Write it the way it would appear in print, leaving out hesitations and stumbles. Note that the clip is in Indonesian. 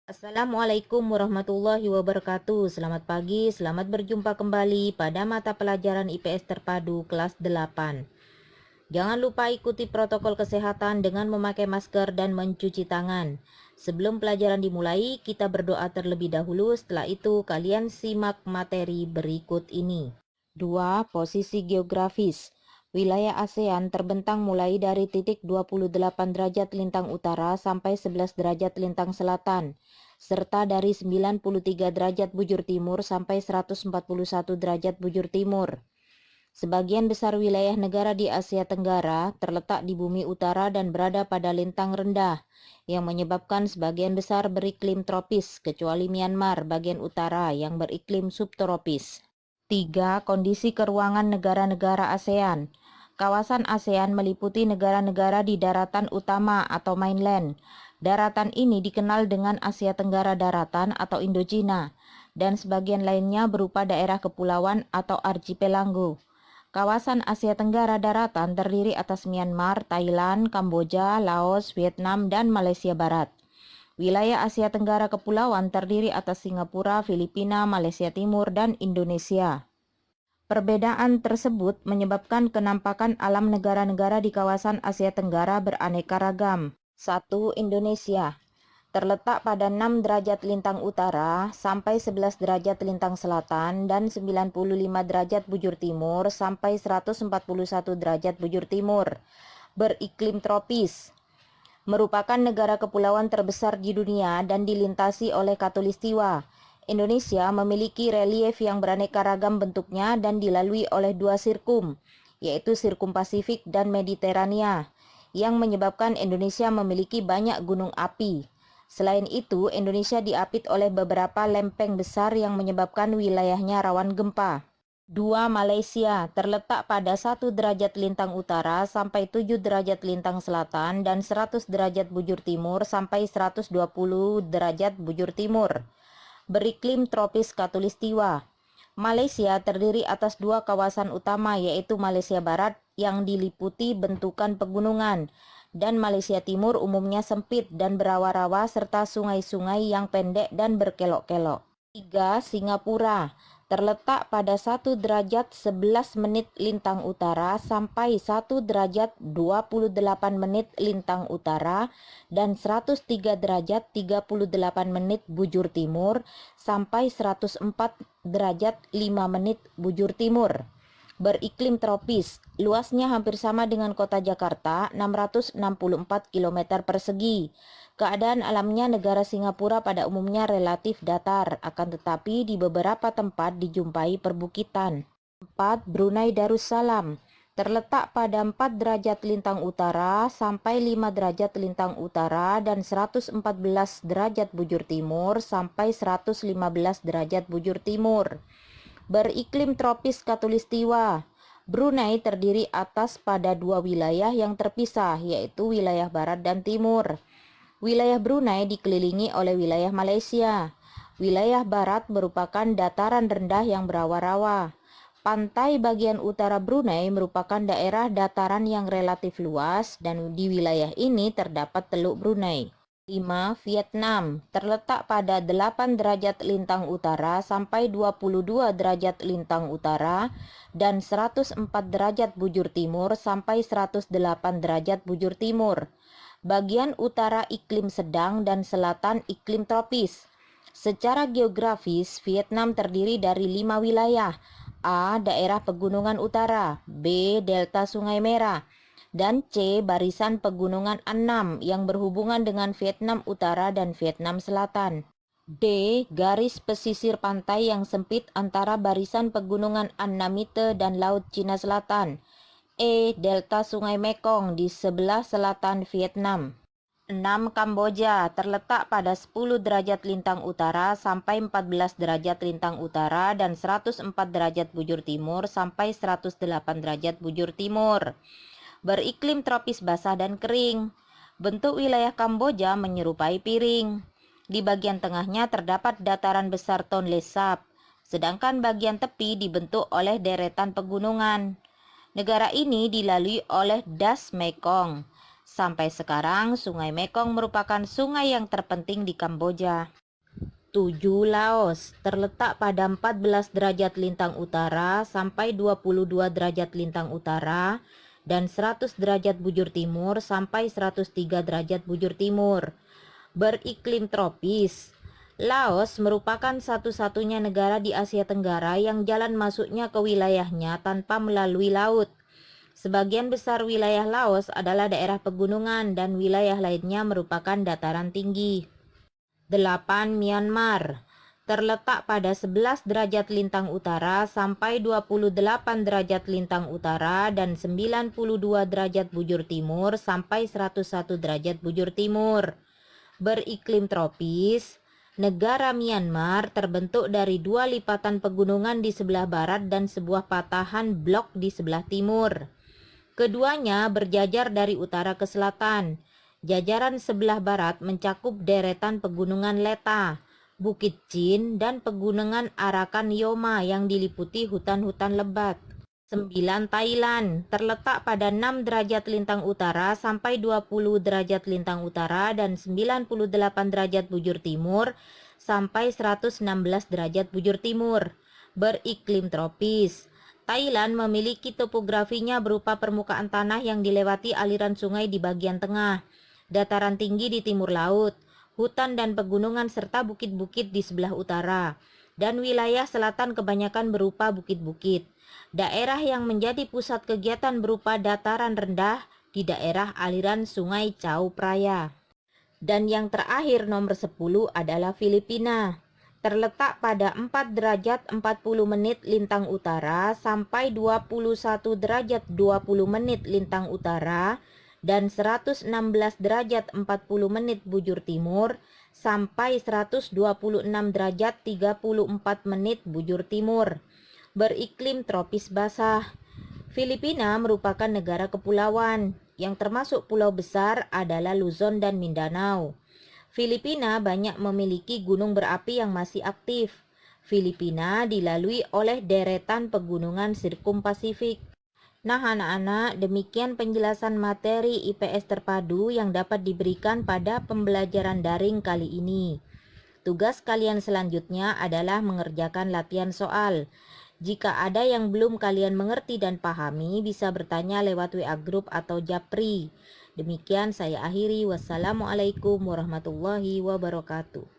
Assalamualaikum warahmatullahi wabarakatuh. Selamat pagi, selamat berjumpa kembali pada mata pelajaran IPS terpadu kelas 8. Jangan lupa ikuti protokol kesehatan dengan memakai masker dan mencuci tangan. Sebelum pelajaran dimulai, kita berdoa terlebih dahulu. Setelah itu, kalian simak materi berikut ini. 2. Posisi geografis. Wilayah ASEAN terbentang mulai dari titik 28 derajat lintang utara sampai 11 derajat lintang selatan, serta dari 93 derajat bujur timur sampai 141 derajat bujur timur. Sebagian besar wilayah negara di Asia Tenggara terletak di bumi utara dan berada pada lintang rendah, yang menyebabkan sebagian besar beriklim tropis, kecuali Myanmar bagian utara yang beriklim subtropis. 3. Kondisi keruangan negara-negara ASEAN. Kawasan ASEAN meliputi negara-negara di daratan utama atau mainland. Daratan ini dikenal dengan Asia Tenggara Daratan atau Indochina, dan sebagian lainnya berupa daerah kepulauan atau archipelago. Kawasan Asia Tenggara Daratan terdiri atas Myanmar, Thailand, Kamboja, Laos, Vietnam, dan Malaysia Barat. Wilayah Asia Tenggara Kepulauan terdiri atas Singapura, Filipina, Malaysia Timur, dan Indonesia. Perbedaan tersebut menyebabkan kenampakan alam negara-negara di kawasan Asia Tenggara beraneka ragam. 1. Indonesia terletak pada 6 derajat lintang utara sampai 11 derajat lintang selatan dan 95 derajat bujur timur sampai 141 derajat bujur timur. Beriklim tropis. Merupakan negara kepulauan terbesar di dunia dan dilintasi oleh Khatulistiwa. Indonesia memiliki relief yang beraneka ragam bentuknya dan dilalui oleh dua sirkum, yaitu sirkum Pasifik dan Mediterania, yang menyebabkan Indonesia memiliki banyak gunung api. Selain itu, Indonesia diapit oleh beberapa lempeng besar yang menyebabkan wilayahnya rawan gempa. 2. Malaysia terletak pada 1 derajat lintang utara sampai 7 derajat lintang selatan dan 100 derajat bujur timur sampai 120 derajat bujur timur. Beriklim tropis khatulistiwa. Malaysia terdiri atas dua kawasan utama, yaitu Malaysia Barat yang diliputi bentukan pegunungan, dan Malaysia Timur umumnya sempit dan berawa-rawa serta sungai-sungai yang pendek dan berkelok-kelok. 3. Singapura terletak pada 1 derajat 11 menit lintang utara sampai 1 derajat 28 menit lintang utara dan 103 derajat 38 menit bujur timur sampai 104 derajat 5 menit bujur timur. Beriklim tropis, luasnya hampir sama dengan kota Jakarta, 664 km persegi. Keadaan alamnya negara Singapura pada umumnya relatif datar, akan tetapi di beberapa tempat dijumpai perbukitan. 4. Brunei Darussalam terletak pada 4 derajat lintang utara sampai 5 derajat lintang utara dan 114 derajat bujur timur sampai 115 derajat bujur timur. Beriklim tropis khatulistiwa. Brunei terdiri atas pada dua wilayah yang terpisah, yaitu wilayah barat dan timur. Wilayah Brunei dikelilingi oleh wilayah Malaysia. Wilayah barat merupakan dataran rendah yang berawa-rawa. Pantai bagian utara Brunei merupakan daerah dataran yang relatif luas dan di wilayah ini terdapat Teluk Brunei. 5. Vietnam terletak pada 8 derajat lintang utara sampai 22 derajat lintang utara dan 104 derajat bujur timur sampai 108 derajat bujur timur. Bagian utara iklim sedang dan selatan iklim tropis. Secara geografis, Vietnam terdiri dari 5 wilayah. A. Daerah Pegunungan Utara, B. Delta Sungai Merah, dan C. Barisan Pegunungan Annam yang berhubungan dengan Vietnam Utara dan Vietnam Selatan. D. Garis pesisir pantai yang sempit antara barisan Pegunungan Annamite dan Laut Cina Selatan. E. Delta Sungai Mekong di sebelah selatan Vietnam. 6. Kamboja terletak pada 10 derajat lintang utara sampai 14 derajat lintang utara dan 104 derajat bujur timur sampai 108 derajat bujur timur. Beriklim tropis basah dan kering. Bentuk wilayah Kamboja menyerupai piring. Di bagian tengahnya terdapat dataran besar Tonle Sap, sedangkan bagian tepi dibentuk oleh deretan pegunungan. Negara ini dilalui oleh Das Mekong. Sampai sekarang, Sungai Mekong merupakan sungai yang terpenting di Kamboja. 7. Laos terletak pada 14 derajat lintang utara sampai 22 derajat lintang utara dan 100 derajat bujur timur sampai 103 derajat bujur timur. Beriklim tropis. Laos merupakan satu-satunya negara di Asia Tenggara yang jalan masuknya ke wilayahnya tanpa melalui laut. Sebagian besar wilayah Laos adalah daerah pegunungan dan wilayah lainnya merupakan dataran tinggi. 8. Myanmar terletak pada 11 derajat lintang utara sampai 28 derajat lintang utara dan 92 derajat bujur timur sampai 101 derajat bujur timur. Beriklim tropis. Negara Myanmar terbentuk dari 2 lipatan pegunungan di sebelah barat dan sebuah patahan blok di sebelah timur. Keduanya berjajar dari utara ke selatan. Jajaran sebelah barat mencakup deretan pegunungan Leta, Bukit Chin, dan pegunungan Arakan Yoma yang diliputi hutan-hutan lebat. 9. Thailand terletak pada 6 derajat lintang utara sampai 20 derajat lintang utara dan 98 derajat bujur timur sampai 116 derajat bujur timur. Beriklim tropis. Thailand memiliki topografinya berupa permukaan tanah yang dilewati aliran sungai di bagian tengah, dataran tinggi di timur laut, hutan dan pegunungan serta bukit-bukit di sebelah utara, dan wilayah selatan kebanyakan berupa bukit-bukit. Daerah yang menjadi pusat kegiatan berupa dataran rendah di daerah aliran sungai Chao Phraya. Dan yang terakhir nomor 10 adalah Filipina. Terletak pada 4 derajat 40 menit lintang utara sampai 21 derajat 20 menit lintang utara dan 116 derajat 40 menit bujur timur sampai 126 derajat 34 menit bujur timur. Beriklim tropis basah. Filipina merupakan negara kepulauan, yang termasuk pulau besar adalah Luzon dan Mindanao. Filipina banyak memiliki gunung berapi yang masih aktif. Filipina dilalui oleh deretan pegunungan Sirkum Pasifik. Nah anak-anak, demikian penjelasan materi IPS terpadu yang dapat diberikan pada pembelajaran daring kali ini. Tugas kalian selanjutnya adalah mengerjakan latihan soal. Jika ada yang belum kalian mengerti dan pahami, bisa bertanya lewat WA Group atau Japri. Demikian saya akhiri. Wassalamualaikum warahmatullahi wabarakatuh.